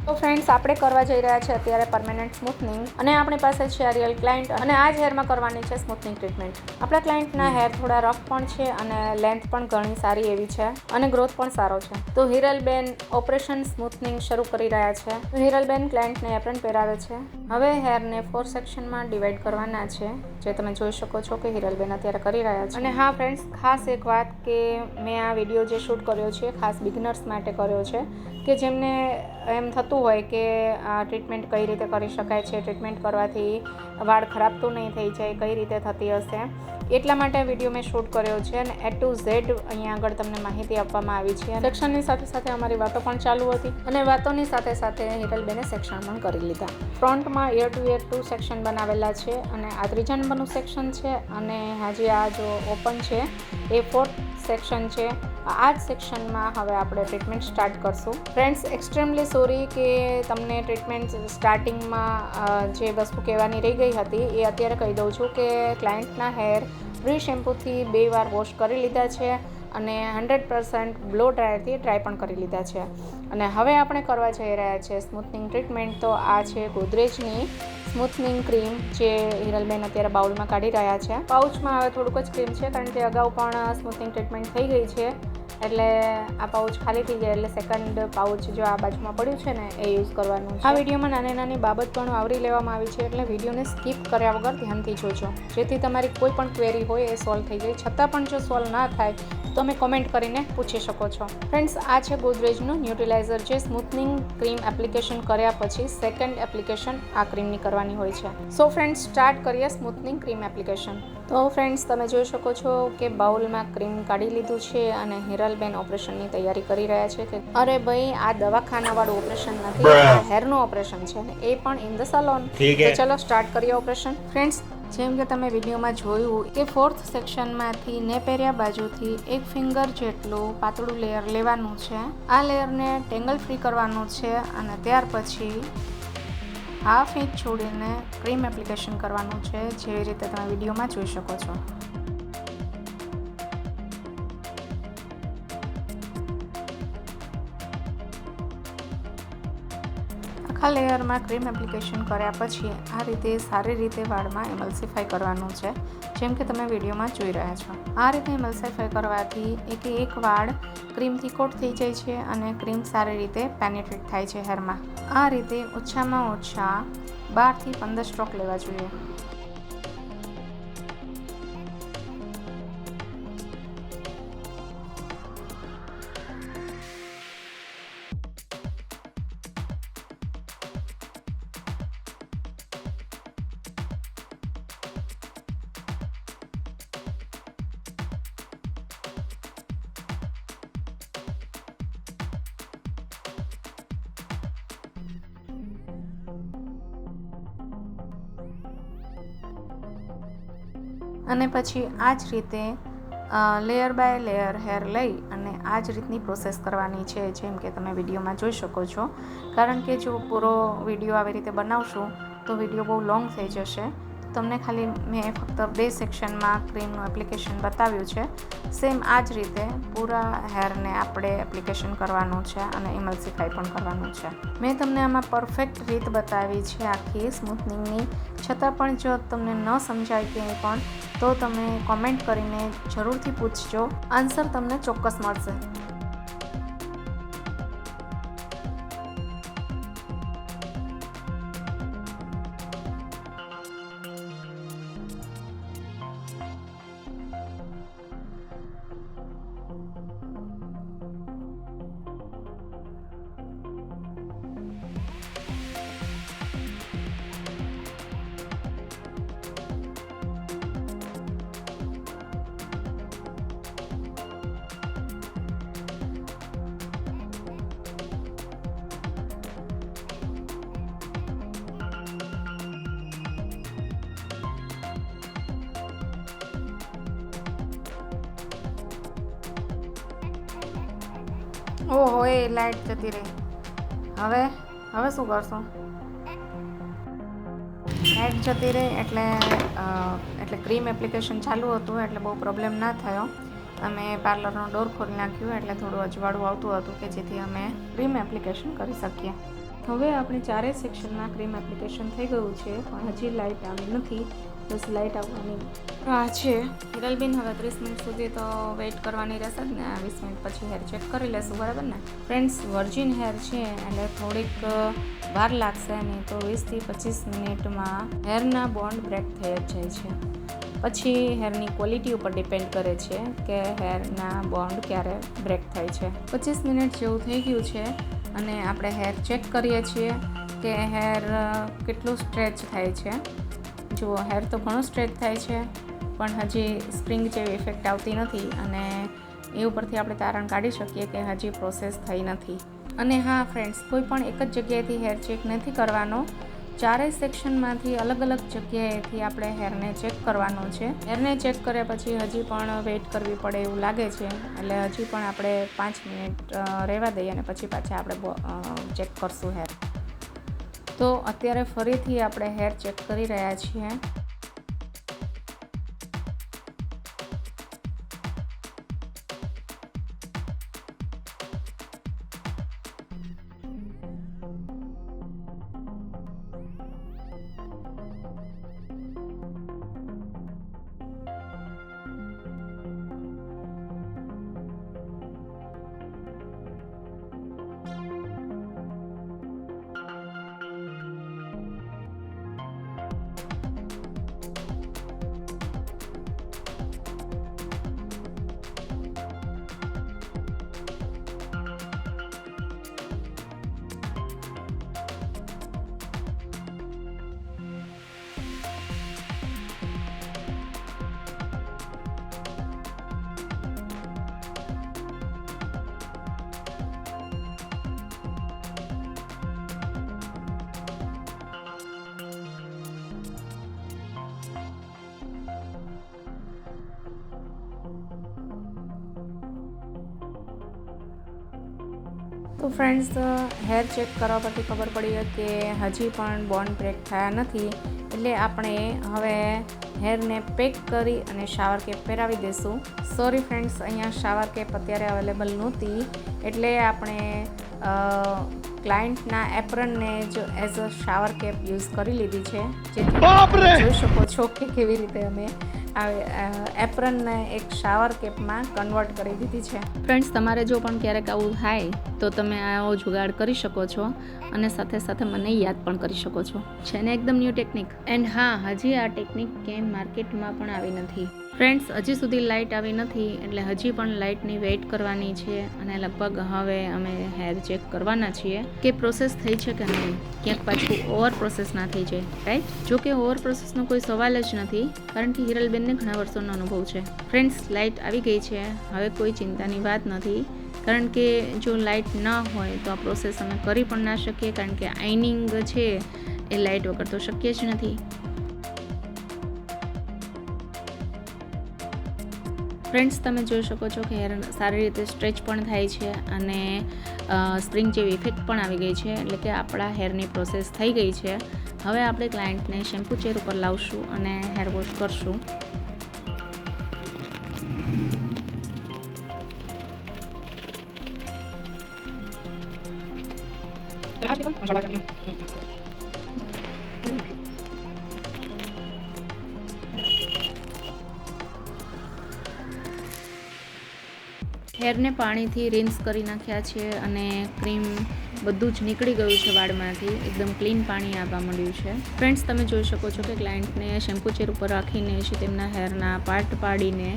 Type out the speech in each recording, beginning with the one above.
તો ફ્રેન્ડ્સ આપણે કરવા જઈ રહ્યા છે અત્યારે પરમેનન્ટ સ્મૂથનિંગ અને આપણી પાસે છે આ રિયલ ક્લાયન્ટ અને આ જ હેરમાં કરવાની છે સ્મૂથનિંગ ટ્રીટમેન્ટ. આપણા ક્લાયન્ટના હેર થોડા રફ પણ છે અને લેન્થ પણ ઘણી સારી એવી છે અને ગ્રોથ પણ સારો છે. તો હિરલબેન ઓપરેશન સ્મૂથનિંગ શરૂ કરી રહ્યા છે. તો હિરલબેન ક્લાયન્ટને એપ્રન પહેરાવે છે. હવે હેરને 4 સેક્શનમાં ડિવાઈડ કરવાના છે, જે તમે જોઈ શકો છો કે હિરલબેન અત્યારે કરી રહ્યા છે. અને હા ફ્રેન્ડ્સ, ખાસ એક વાત કે મેં આ વિડીયો જે શૂટ કર્યો છે ખાસ બિગનર્સ માટે કર્યો છે કે જેમને એમ થતું હોય કે આ ટ્રીટમેન્ટ કઈ રીતે કરી શકાય છે, ટ્રીટમેન્ટ કરવાથી વાળ ખરાબ તો નહીં થઈ જાય, કઈ રીતે થતી હશે, એટલા માટે વિડીયો મેં શૂટ કર્યો છે અને A to Z અહીંયા આગળ તમને માહિતી આપવામાં આવી છે. સેક્શનની સાથે સાથે અમારી વાતો પણ ચાલુ હતી અને વાતોની સાથે સાથે હિરલબેને સેક્શન પણ કરી લીધા. ફ્રન્ટમાં ઇયર ટુ ઇયર 2 સેક્શન બનાવેલા છે અને આ 3જા નંબરનું સેક્શન છે અને હજી આ જો ઓપન છે એ 4th સેક્શન છે. આ જ સેક્શનમાં હવે આપણે ટ્રીટમેન્ટ સ્ટાર્ટ કરશું. ફ્રેન્ડ્સ, એક્સ્ટ્રીમલી સોરી કે તમને ટ્રીટમેન્ટ સ્ટાર્ટિંગમાં જે વસ્તુ કહેવાની રહી ગઈ હતી એ અત્યારે કહી દઉં છું કે ક્લાયન્ટના હેર ફ્રી શેમ્પૂથી 2 વાર વોશ કરી લીધા છે અને 100% બ્લો ડ્રાયરથી ડ્રાય પણ કરી લીધા છે. અને હવે આપણે કરવા જઈ રહ્યા છે સ્મૂથનિંગ ટ્રીટમેન્ટ. તો આ છે ગોદરેજની સ્મૂથનિંગ ક્રીમ જે હિરલબેન અત્યારે બાઉલમાં કાઢી રહ્યા છે. પાઉચમાં હવે થોડુંક જ ક્રીમ છે કારણ કે અગાઉ પણ સ્મૂથનિંગ ટ્રીટમેન્ટ થઈ ગઈ છે, એટલે આ પાઉચ ખાલી થઈ જાય એટલે સેકન્ડ પાઉચ જો આ બાજુમાં પડ્યું છે ને એ યુઝ કરવાનું છે. આ વિડીયોમાં નાની નાની બાબત પણ આવરી લેવામાં આવી છે, એટલે વિડીયોને સ્કીપ કર્યા વગર ધ્યાનથી જોજો, જેથી તમારી કોઈ પણ ક્વેરી હોય એ સોલ્વ થઈ જાય. છતાં પણ જો સોલ્વ ના થાય તો તમે કોમેન્ટ કરીને પૂછી શકો છો. ફ્રેન્ડ્સ, આ છે ગોદરેજનું ન્યુટ્રીલાઇઝર, જે સ્મૂથનિંગ ક્રીમ એપ્લિકેશન કર્યા પછી સેકન્ડ એપ્લિકેશન આ ક્રીમની કરવાની હોય છે. સો ફ્રેન્ડ્સ, સ્ટાર્ટ કરીએ સ્મૂથનિંગ ક્રીમ એપ્લિકેશન. તો ફ્રેન્ડ્સ, તમે જોઈ શકો છો કે બાઉલમાં ક્રીમ કાઢી લીધું છે અને હિરલબેન ઓપરેશનની તૈયારી કરી રહ્યા છે કે અરે ભાઈ, આ દવાખાનાવાળું ઓપરેશન નથી, આ હેરનું ઓપરેશન છે ને એ પણ ઇન ધ સલોન. તો ચલો સ્ટાર્ટ કરીએ ઓપરેશન. ફ્રેન્ડ્સ, જેમ કે તમે વિડીયોમાં જોયું કે 4th સેક્શનમાંથી ને પહેર્યા બાજુથી 1 ફિંગર જેટલું પાતળું લેયર લેવાનું છે. આ લેયરને ટેંગલ ફ્રી કરવાનું છે અને ત્યાર પછી હાફ ઇંચ છોડીને ક્રીમ એપ્લિકેશન કરવાનું છે, જેવી રીતે તમે વિડીયોમાં જોઈ શકો છો. આખા લેયરમાં ક્રીમ એપ્લિકેશન કર્યા પછી આ રીતે સારી રીતે વાળમાં એમલ્સિફાઈ કરવાનું છે, જેમ કે તમે વિડીયોમાં જોઈ રહ્યા છો. આ રીતે એમલ્સિફાઈ કરવાથી એક વાળ ક્રીમથી કોટ થઈ જાય છે અને ક્રીમ સારી રીતે પેનેટ્રેટ થાય છે હેરમાં. આ રીતે ઓછામાં ઓછા 12 થી 15 સ્ટ્રોક લેવા જોઈએ. અને પછી આ જ રીતે લેયર બાય લેયર હેર લઈ અને આ જ રીતની પ્રોસેસ કરવાની છે, જેમ કે તમે વિડીયોમાં જોઈ શકો છો. કારણ કે જો પૂરો વિડીયો આવી રીતે બનાવશું તો વિડીયો બહુ લોંગ થઈ જશે. તમને ખાલી મેં ફક્ત 2 સેક્શનમાં ક્રીમનું એપ્લિકેશન બતાવ્યું છે. સેમ આ જ રીતે પૂરા હેરને આપણે એપ્લિકેશન કરવાનું છે અને ઇમલ્સિફાઈ પણ કરવાનું છે. મેં તમને આમાં પરફેક્ટ રીત બતાવી છે આખી સ્મૂથનિંગની, છતાં પણ જો તમને ન સમજાય ક્યાંય પણ તો તમે કોમેન્ટ કરીને જરૂરથી પૂછજો, આન્સર તમને ચોક્કસ મળશે. ઓહો, એ લાઈટ જતી રહી. હવે શું કરશું? લાઈટ જતી રહી એટલે ક્રીમ એપ્લિકેશન ચાલુ હતું એટલે બહુ પ્રોબ્લેમ ના થયો. અમે પાર્લરનો ડોર ખોલી નાખ્યું એટલે થોડું અજવાળું આવતું હતું કે જેથી અમે ક્રીમ એપ્લિકેશન કરી શકીએ. હવે આપણે ચારેય સેક્શનમાં ક્રીમ એપ્લિકેશન થઈ ગયું છે, પણ હજી લાઇટ આવી નથી. બસ લાઇટ આવવાની રાહ છે. હિરલબેન હવે 30 મિનિટ સુધી તો વેઇટ કરવાની રહેશે જ ને. 20 મિનિટ પછી હેર ચેક કરી લેશું, બરાબર ને ફ્રેન્ડ્સ. વર્જિન હેર છે એટલે થોડીક વાર લાગશે, નહીં તો 20 થી 25 મિનિટમાં હેરના બોન્ડ બ્રેક થઈ જ જાય છે. પછી હેરની ક્વોલિટી ઉપર ડિપેન્ડ કરે છે કે હેરના બોન્ડ ક્યારે બ્રેક થાય છે. 25 મિનિટ જેવું થઈ ગયું છે અને આપણે હેર ચેક કરીએ છીએ કે હેર કેટલું સ્ટ્રેચ થાય છે. જુઓ, હેર તો ઘણું સ્ટ્રેચ થાય છે, પણ હજી સ્પ્રિંગ જેવી ઇફેક્ટ આવતી નથી અને એ ઉપરથી આપણે તારણ કાઢી શકીએ કે હજી પ્રોસેસ થઈ નથી. અને હા ફ્રેન્ડ્સ, કોઈ પણ એક જ જગ્યાએથી હેર ચેક નથી કરવાનો. ચારેય સેક્શનમાંથી અલગ અલગ જગ્યાએથી આપણે હેરને ચેક કરવાનો છે. હેરને ચેક કર્યા પછી હજી પણ વેઇટ કરવી પડે એવું લાગે છે, એટલે હજી પણ આપણે 5 મિનિટ રહેવા દઈએ અને પછી પાછા આપણે ચેક કરશું હેર. તો અત્યારે ફરીથી આપણે હેર ચેક કરી રહ્યા છીએ. તો ફ્રેન્ડ્સ, હેર ચેક કરવા પરથી ખબર પડી કે હજી પણ બોન્ડ બ્રેક થયા નથી, એટલે આપણે હવે હેરને પેક કરી અને શાવર કેપ પહેરાવી દઈશું. સોરી ફ્રેન્ડ્સ, અહીંયા શાવર કેપ અત્યારે અવેલેબલ નહોતી, એટલે આપણે ક્લાયન્ટના એપ્રનને જ as a shower cap use કરી લીધી છે. જેથી જોઈ શકો છો કે કેવી રીતે અમે એપ્રનને એક શાવર કેપમાં કન્વર્ટ કરી દીધી છે. ફ્રેન્ડ્સ, તમારે જો પણ ક્યારેક આવું થાય તો તમે આવો જુગાડ કરી શકો છો અને સાથે સાથે મને યાદ પણ કરી શકો છો. છે ને એકદમ ન્યૂ ટેકનિક. એન્ડ હા, હજી આ ટેકનિક ક્યાંય માર્કેટમાં પણ આવી નથી. ફ્રેન્ડ્સ, હજી સુધી લાઇટ આવી નથી, એટલે હજી પણ લાઇટની વેઇટ કરવાની છે અને લગભગ હવે અમે હેર ચેક કરવાના છીએ કે પ્રોસેસ થઈ છે કે નહીં, ક્યાંક પાછું ઓવર પ્રોસેસ ના થઈ જાય, રાઈટ? જો કે ઓવર પ્રોસેસનો કોઈ સવાલ જ નથી, કારણ કે હિરલબેનને ઘણા વર્ષોનો અનુભવ છે. ફ્રેન્ડ્સ, લાઇટ આવી ગઈ છે, હવે કોઈ ચિંતાની વાત નથી, કારણ કે જો લાઇટ ન હોય તો આ પ્રોસેસ અમે કરી પણ ના શકીએ, કારણ કે આઈનિંગ છે એ લાઇટ વગર તો શક્ય જ નથી. ફ્રેન્ડ્સ, તમે જોઈ શકો છો કે હેર સારી રીતે સ્ટ્રેચ પણ થાય છે અને સ્પ્રિંગ જેવી ઇફેક્ટ પણ આવી ગઈ છે, એટલે કે આપણા હેરની પ્રોસેસ થઈ ગઈ છે. હવે આપણે ક્લાયન્ટને શેમ્પૂ ચેર ઉપર લાવશું અને હેર વોશ કરશું. હેરને પાણીથી રિન્સ કરી નાખ્યા છે અને ક્રીમ બધું જ નીકળી ગયું છે વાળમાંથી. એકદમ ક્લીન પાણી આવવા મળ્યું છે. ફ્રેન્ડ્સ, તમે જોઈ શકો છો કે ક્લાયન્ટને શેમ્પૂ ચેર ઉપર રાખીને છે તેમના હેરના પાર્ટ પાડીને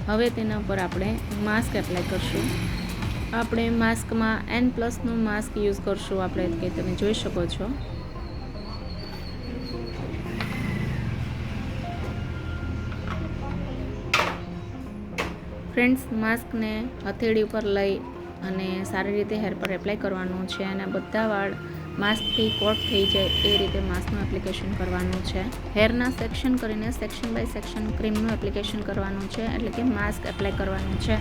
હવે તેના પર આપણે માસ્ક એપ્લાય કરશું. આપણે માસ્કમાં N+નું માસ્ક યુઝ કરશું આપણે, કે તમે જોઈ શકો છો. ફ્રેન્ડ્સ, માસ્કને હથેળી ઉપર લઈ અને સારી રીતે હેર પર એપ્લાય કરવાનું છે અને બધા વાળ માસ્કથી કોટ થઈ જાય એ રીતે માસ્કનું એપ્લિકેશન કરવાનું છે. હેરના સેક્શન કરીને સેક્શન બાય સેક્શન ક્રીમનું એપ્લિકેશન કરવાનું છે, એટલે કે માસ્ક એપ્લાય કરવાનું છે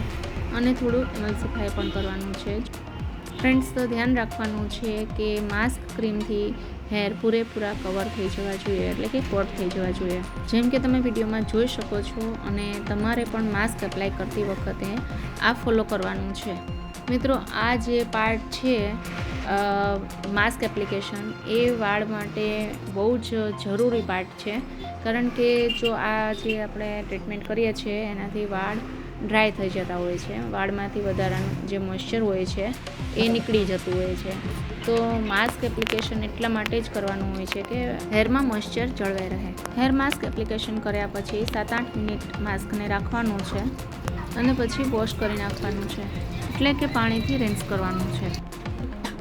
અને થોડું એમલ્સિફાય પણ કરવાનું છે. ફ્રેન્ડ્સ, તો ધ્યાન રાખવાનું છે કે માસ્ક ક્રીમથી હેર પૂરેપૂરા કવર થઈ જવા જોઈએ, એટલે કે કોટ થઈ જવા જોઈએ, જેમ કે તમે વિડીયોમાં જોઈ શકો છો. અને તમારે પણ માસ્ક એપ્લાય કરતી વખતે આ ફોલો કરવાનું છે. મિત્રો આ જે પાર્ટ છે માસ્ક એપ્લિકેશન એ વાળ માટે બહુ જ જરૂરી પાર્ટ છે, કારણ કે જો આ જે આપણે ટ્રીટમેન્ટ કરીએ છીએ એનાથી વાળ ડ્રાય થઈ જતા હોય છે, વાળમાંથી વધારાનું જે મોઇશ્ચર હોય છે એ નીકળી જતું હોય છે. તો માસ્ક એપ્લિકેશન એટલા માટે જ કરવાનું હોય છે કે હેરમાં મોઇશ્ચર જળવાઈ રહે. હેર માસ્ક એપ્લિકેશન કર્યા પછી 7-8 મિનિટ માસ્કને રાખવાનું છે અને પછી વોશ કરી નાખવાનું છે, એટલે કે પાણીથી રિન્સ કરવાનું છે.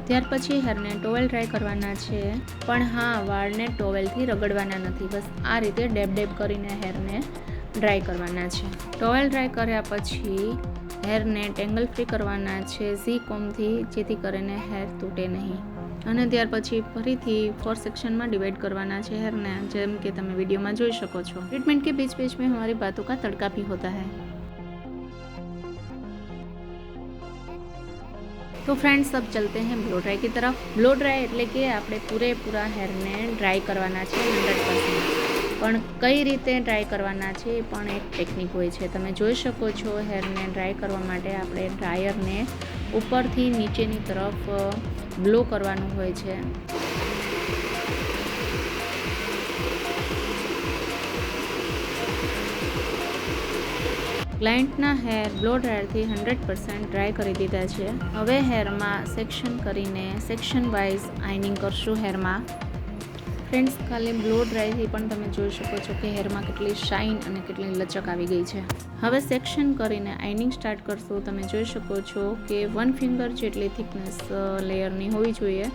ત્યાર પછી હેરને ટોવેલ ડ્રાય કરવાના છે, પણ હા, વાળને ટોવેલથી રગડવાના નથી. બસ આ રીતે ડેબ કરીને હેરને ડ્રાય કરવાના છે. ટોવેલ ડ્રાય કર્યા પછી હેરને ટેંગલ ફ્રી કરવાના છે ઝી કોમથી, જેથી કરીને હેર તૂટે નહીં. અને ત્યાર પછી ફરીથી 4 સેક્શનમાં ડિવાઈડ કરવાના છે હેરને, જેમ કે તમે વિડીયોમાં જોઈ શકો છો. ट्रीटमेंट के बीच बीच में हमारी बातों का तड़का भी होता है. तो फ्रेंड्स अब चलते हैं ब्लो ड्राई की तरफ. ब्लो ड्राई એટલે કે આપણે પૂરેપૂરા હેરને ડ્રાય કરવાના છે 100%. પણ કઈ રીતે ડ્રાય કરવાના છે એ પણ એક ટેકનિક હોય છે. તમે જોઈ શકો છો હેરને ડ્રાય કરવા માટે આપણે ડ્રાયરને ઉપરથી નીચેની તરફ બ્લો કરવાનું હોય છે. ક્લાયન્ટના હેર બ્લો ડ્રાયરથી 100% ડ્રાય કરી દીધા છે. હવે હેરમાં સેક્શન કરીને સેક્શન વાઇઝ આઇનિંગ કરશું હેરમાં. ફ્રેન્ડ્સ, ખાલી બ્લો ડ્રાયથી પણ તમે જોઈ શકો છો કે હેરમાં કેટલી શાઇન અને કેટલી લચક આવી ગઈ છે. હવે સેક્શન કરીને આઇનિંગ સ્ટાર્ટ કરશું. તમે જોઈ શકો છો કે 1 ફિંગર જેટલી થિકનેસ લેયરની હોવી જોઈએ,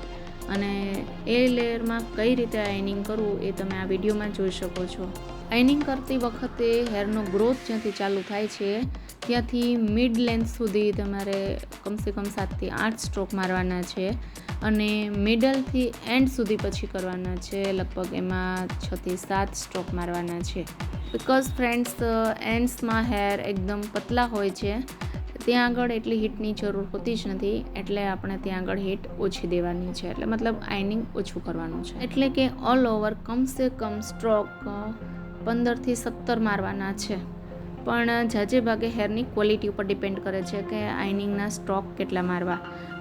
અને એ લેયરમાં કઈ રીતે આઇનિંગ કરવું એ તમે આ વિડીયોમાં જોઈ શકો છો. આઇનિંગ કરતી વખતે હેરનો ગ્રોથ જ્યાંથી ચાલુ થાય છે ત્યાંથી મિડ લેન્થ સુધી તમારે કમસે કમ 7 થી 8 સ્ટ્રોક મારવાના છે, અને મિડલથી એન્ડ સુધી પછી કરવાના છે લગભગ એમાં 6 થી 7 સ્ટ્રોક મારવાના છે. બિકોઝ ફ્રેન્ડ્સ, એન્ડ્સમાં હેર એકદમ પતલા હોય છે, ત્યાં આગળ એટલી હીટની જરૂર હોતી જ નથી, એટલે આપણે ત્યાં આગળ હીટ ઓછી દેવાની છે, એટલે મતલબ આઇનિંગ ઓછું કરવાનું છે. એટલે કે ઓલ ઓવર કમસે કમ સ્ટ્રોક 15 થી 17 મારવાના છે. પણ જાજે ભાગે હેરની ક્વોલિટી ઉપર ડિપેન્ડ કરે છે કે આઇનિંગના સ્ટ્રોક કેટલા મારવા.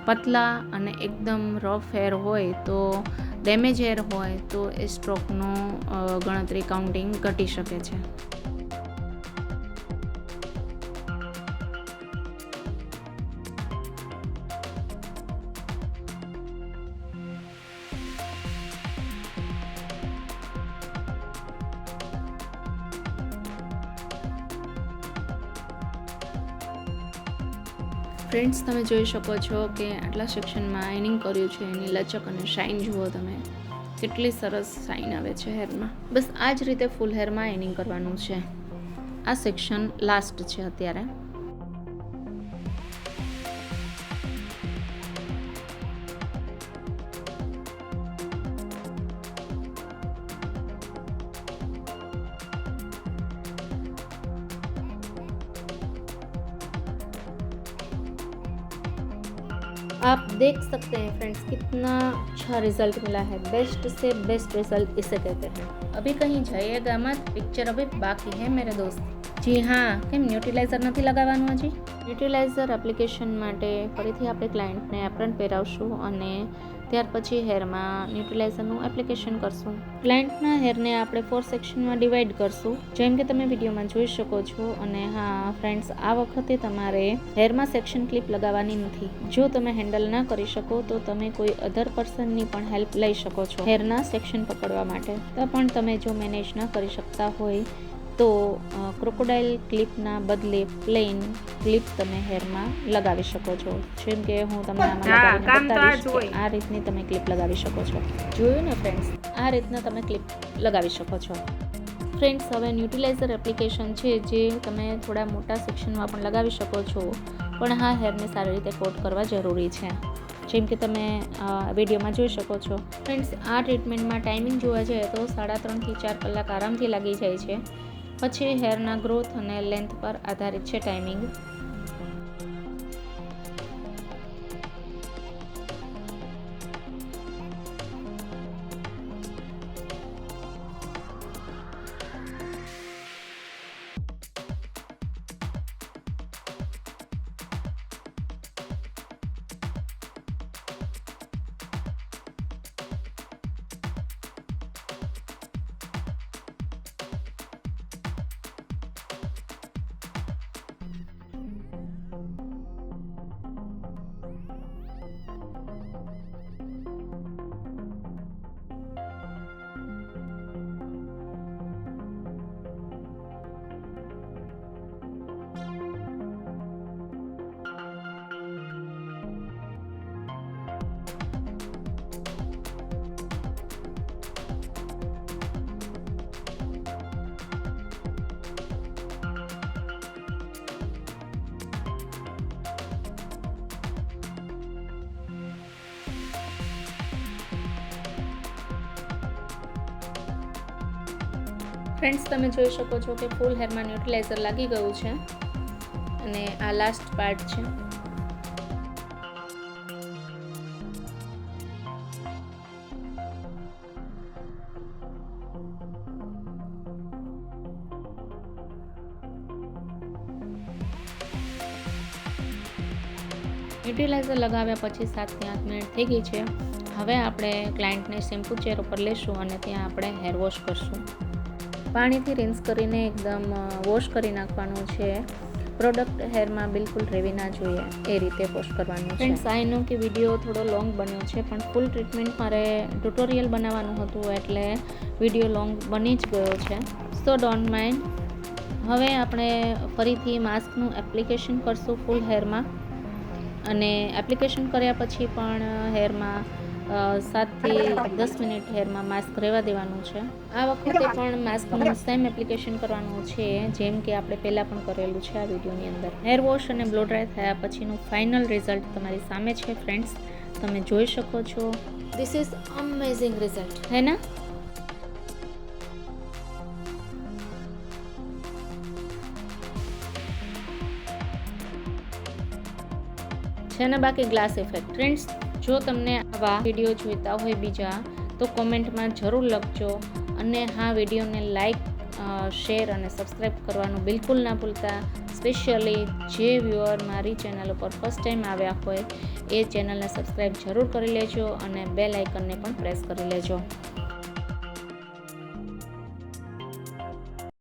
પતલા અને એકદમ રફ હેર હોય તો, ડેમેજ હેર હોય તો એ સ્ટ્રોકનો ગણતરી કાઉન્ટિંગ ઘટી શકે છે. ફ્રેન્ડ્સ, તમે જોઈ શકો છો કે આટલા સેક્શનમાં આઇનિંગ કર્યું છે, એની લચક અને શાઇન જુઓ તમે, કેટલી સરસ શાઇન આવે છે હેરમાં. બસ આ જ રીતે ફૂલ હેરમાં આઇનિંગ કરવાનું છે. આ સેક્શન લાસ્ટ છે અત્યારે. आप देख सकते हैं फ्रेंड्स, कितना अच्छा रिजल्ट मिला है. बेस्ट से बेस्ट रिजल्ट इसे कहते हैं. अभी कहीं जाइएगा मत, पिक्चर अभी बाकी है मेरे दोस्त. જી હા, કેમ ન્યુટ્રીલાઇઝર નથી લગાવવાનું હજી? ન્યુટ્રીલાઇઝર એપ્લિકેશન માટે ફરીથી આપણે ક્લાયન્ટને એપ્રન પહેરાવશું અને ત્યાર પછી હેરમાં ન્યુટ્રીલાઇઝરનું એપ્લિકેશન કરશું. ક્લાયન્ટના હેરને આપણે 4 સેક્શનમાં ડિવાઈડ કરશું, જેમ કે તમે વિડીયોમાં જોઈ શકો છો. અને હા ફ્રેન્ડ્સ, આ વખતે તમારે હેરમાં સેક્શન ક્લિપ લગાવવાની નથી. જો તમે હેન્ડલ ના કરી શકો તો તમે કોઈ અધર પર્સનની પણ હેલ્પ લઈ શકો છો હેરના સેક્શન પકડવા માટે. તો પણ તમે જો મેનેજ ના કરી શકતા હોય તો ક્રોકોડાઇલ ક્લિપના બદલે પ્લેન ક્લિપ તમે હેરમાં લગાવી શકો છો. જેમ કે હું તમને આમાં લગાવીને બતાવીશ કે આ રીતની તમે ક્લિપ લગાવી શકો છો. જોયું ને ફ્રેન્ડ્સ, આ રીતના તમે ક્લિપ લગાવી શકો છો. ફ્રેન્ડ્સ, હવે ન્યુટ્રીલાઇઝર એપ્લિકેશન છે જે તમે થોડા મોટા સેક્શનમાં પણ લગાવી શકો છો, પણ હા, હેરને સારી રીતે કોટ કરવા જરૂરી છે, જેમ કે તમે વિડીયોમાં જોઈ શકો છો. ફ્રેન્ડ્સ, આ ટ્રીટમેન્ટમાં ટાઈમિંગ જોવા જઈએ તો 3.5 થી 4 કલાક આરામથી લાગી જાય છે. પછી હેરના ગ્રોથ અને લેન્થ પર આધારિત છે ટાઈમિંગ. ફ્રેન્ડ્સ, તમે જોઈ શકો છો કે ફૂલ હેરમાં ન્યુટ્રલાઇઝર લાગી ગયું છે અને આ લાસ્ટ પાર્ટ છે. ન્યુટ્રલાઇઝર લગાવ્યા પછી 7 થી 8 મિનિટ થઈ ગઈ છે. હવે આપણે ક્લાયન્ટને શેમ્પૂ ચેર ઉપર લેશું અને ત્યાં આપણે હેર વોશ કરશું. પાણીથી રિન્સ કરીને એકદમ વોશ કરી નાખવાનું છે. પ્રોડક્ટ હેરમાં બિલકુલ રહેવી ના જોઈએ એ રીતે વોશ કરવાનું છે. ફ્રેન્ડ્સ, આઈ નો કે વિડીયો થોડો લોંગ બન્યો છે, પણ ફૂલ ટ્રીટમેન્ટ મારે ટ્યુટોરિયલ બનાવવાનું હતું એટલે વિડીયો લોંગ બની જ ગયો છે. સો ડોન્ટ માઇન્ડ. હવે આપણે ફરીથી માસ્કનું એપ્લિકેશન કરશું ફૂલ હેરમાં અને એપ્લિકેશન કર્યા પછી પણ હેરમાં 7 થી 10 મિનિટ હેરમાં માસ્ક રહેવા દેવાનું છે. આ વખતે પણ માસ્કનું સેમ એપ્લિકેશન કરવાનું છે જેમ કે આપણે પહેલાં પણ કરેલું છે આ વિડીયોની અંદર. હેર વોશ અને બ્લો ડ્રાય થયા પછીનું ફાઇનલ રિઝલ્ટ તમારી સામે છે ફ્રેન્ડ્સ, તમે જોઈ શકો છો. ધીસ ઇઝ અમેઝિંગ રિઝલ્ટ હે ના? છે ને બાકી ગ્લાસ ઇફેક્ટ. ફ્રેન્ડ્સ, જો તમને આવા વિડીયો જોઈતા હોય બીજા તો કોમેન્ટમાં જરૂર લખજો અને હા, વિડીયોને લાઈક, શેર અને સબસ્ક્રાઈબ કરવાનું બિલકુલ ના ભૂલતા. સ્પેશિયલી જે વ્યુઅર મારી ચેનલ ઉપર ફર્સ્ટ ટાઈમ આવ્યા હોય એ ચેનલને સબસ્ક્રાઈબ જરૂર કરી લેજો અને બેલ આઇકનને પણ પ્રેસ કરી લેજો.